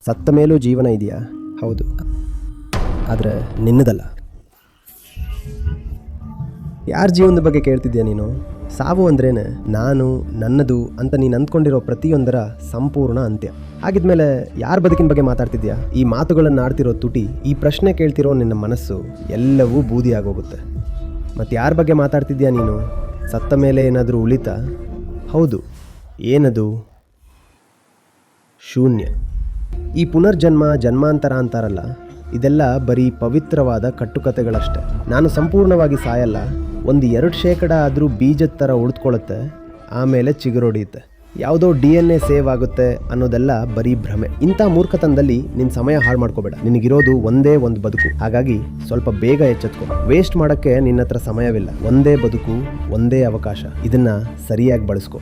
ಸತ್ತ ಮೇಲೂ ಜೀವನ ಇದೆಯಾ? ಹೌದು, ಆದರೆ ನಿನ್ನದಲ್ಲ. ಯಾರ ಜೀವನದ ಬಗ್ಗೆ ಕೇಳ್ತಿದ್ಯಾ ನೀನು? ಸಾವು ಅಂದ್ರೇನೆ ನಾನು, ನನ್ನದು ಅಂತ ನೀನು ಅಂದ್ಕೊಂಡಿರೋ ಪ್ರತಿಯೊಂದರ ಸಂಪೂರ್ಣ ಅಂತ್ಯ. ಹಾಗಿದ್ಮೇಲೆ ಯಾರ ಬದುಕಿನ ಬಗ್ಗೆ ಮಾತಾಡ್ತಿದ್ಯಾ? ಈ ಮಾತುಗಳನ್ನು ಆಡ್ತಿರೋ ತುಟಿ, ಈ ಪ್ರಶ್ನೆ ಕೇಳ್ತಿರೋ ನಿನ್ನ ಮನಸ್ಸು ಎಲ್ಲವೂ ಬೂದಿ ಆಗೋಗುತ್ತೆ. ಮತ್ತು ಯಾರ ಬಗ್ಗೆ ಮಾತಾಡ್ತಿದ್ಯಾ ನೀನು? ಸತ್ತ ಮೇಲೆ ಏನಾದರೂ ಉಳಿತಾ? ಹೌದು. ಏನದು? ಶೂನ್ಯ. ಈ ಪುನರ್ಜನ್ಮ, ಜನ್ಮಾಂತರ ಅಂತಾರಲ್ಲ, ಇದೆಲ್ಲ ಬರೀ ಪವಿತ್ರವಾದ ಕಟ್ಟುಕತೆಗಳಷ್ಟೆ. ನಾನು ಸಂಪೂರ್ಣವಾಗಿ ಸಾಯಲ್ಲ, 1-2% ಆದರೂ ಬೀಜದ ಥರ ಉಳಿದುಕೊಳ್ಳುತ್ತೆ, ಆಮೇಲೆ ಚಿಗುರೊಡೆಯುತ್ತೆ. ಯಾವುದೋ DNA ಸೇವ್ ಆಗುತ್ತೆ ಅನ್ನೋದೆಲ್ಲ ಬರೀ ಭ್ರಮೆ. ಇಂಥ ಮೂರ್ಖತನದಲ್ಲಿ ನಿನ್ನ ಸಮಯ ಹಾಳು ಮಾಡ್ಕೋಬೇಡ. ನಿನಗಿರೋದು ಒಂದೇ ಒಂದು ಬದುಕು, ಹಾಗಾಗಿ ಸ್ವಲ್ಪ ಬೇಗ ಎಚ್ಚೆತ್ಕೊ. ವೇಸ್ಟ್ ಮಾಡೋಕ್ಕೆ ನಿನ್ನ ಹತ್ರ ಸಮಯವಿಲ್ಲ. ಒಂದೇ ಬದುಕು, ಒಂದೇ ಅವಕಾಶ. ಇದನ್ನು ಸರಿಯಾಗಿ ಬಳಸ್ಕೊ.